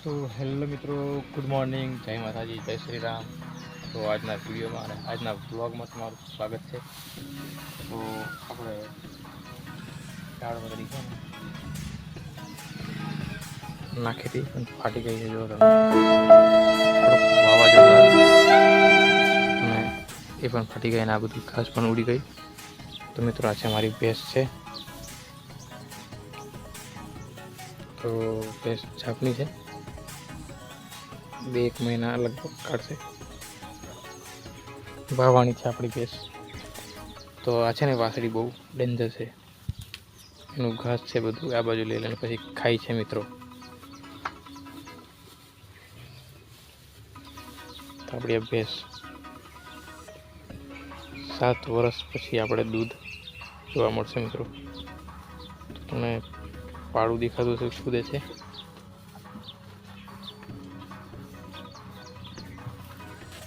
તો હેલો મિત્રો, good morning, જય માતાજી, જય શ્રી રામ. તો આજના વિડીયોમાં અને આજના વ્લોગમાં તમારું સ્વાગત છે. તો આપણે દાળ વગેરે છે ને નાખી હતી પણ ફાટી ગઈ છે. જો તમે વાવાઝોડું અને એ પણ ફાટી ગઈ અને આ બધું ઘાસ પણ ઉડી ગઈ. તો મિત્રો આ છે મારી ભેંસ છે. તો ભેંસ છાપની છે, 1 મહિના લગભગ કાઢશે. વાવવાની છે આપણી ભેંસ. તો આ છે ને વાસળી બહુ ડેન્જર છે. એનું ઘાસ છે બધું આ બાજુ લઈ લઈને પછી ખાય છે મિત્રો. તો આપણી ભેંસ 7 વર્ષ પછી આપણે દૂધ જોવા મળશે મિત્રો. તો તમને પાડું દેખાતું હશે, કૂદે છે.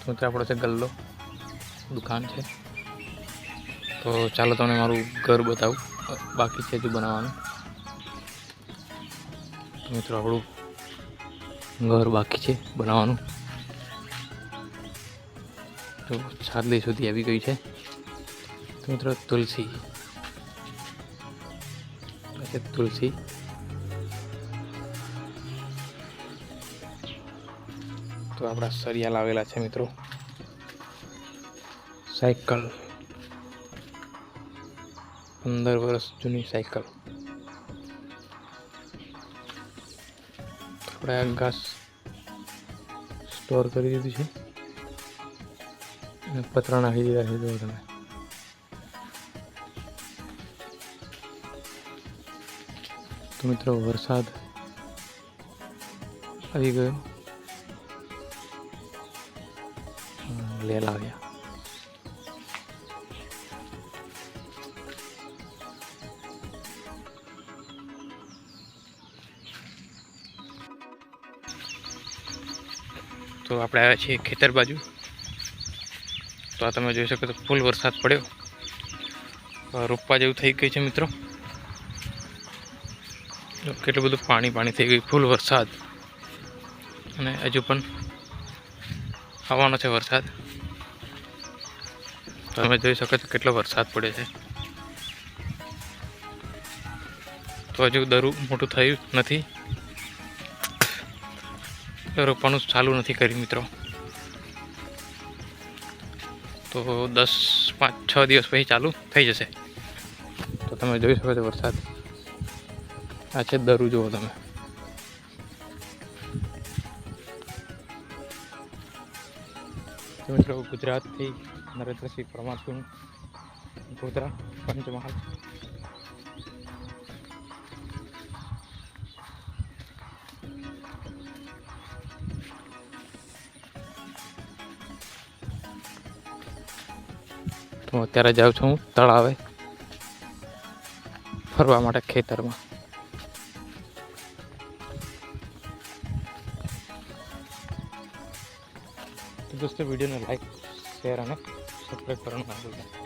તો ત્યાં આપણો છે ગલ્લો, દુકાન છે. તો ચાલો તમને મારું ઘર બતાવું, બાકી છે હજુ બનાવવાનું. તો મિત્રો આપણું ઘર બાકી છે બનાવવાનું. તો છાદલી સુધી આવી ગઈ છે. તો મિત્રો તુલસી તો આપણા સરિયા લાવેલા છે મિત્રો. સાયકલ 15 વર્ષ જૂની સાયકલ. આપણે આ ઘાસ સ્ટોર કરી દીધું છે અને પતરા નાખી દીધા છે. જો તમે તો મિત્રો વરસાદ આવી ગયો, લેલ આવ્યા. તો આપણે આવ્યા છીએ ખેતર બાજુ. તો આ તમે જોઈ શકો તો ફૂલ વરસાદ પડ્યો, રોપવા જેવું થઈ ગયું છે મિત્રો. કેટલું બધું પાણી થઈ ગયું, ફૂલ વરસાદ. અને હજુ પણ આવવાનો છે વરસાદ. તમે જોઈ શકો છો કેટલો વરસાદ પડે છે. તો હજુ દરું મોટું થયું નથી, રોપવાનું ચાલુ નથી કર્યું મિત્રો. તો 5-6 દિવસ પછી ચાલુ થઈ જશે. તો તમે જોઈ શકો છો વરસાદ. આ છે દરું, જુઓ તમે. તો મિત્રો ગુજરાતથી નરેન્દ્રસિંહ પરમારનું ગોધરા પંચમહાલ. તો અત્યારે જાઉં છું હું તળાવે ફરવા માટે ખેતરમાં. તો દોસ્તો વિડીયોને લાઈક, શેર અને સબસ્ક્રાઈબ કરવાનું ના ભૂલતા.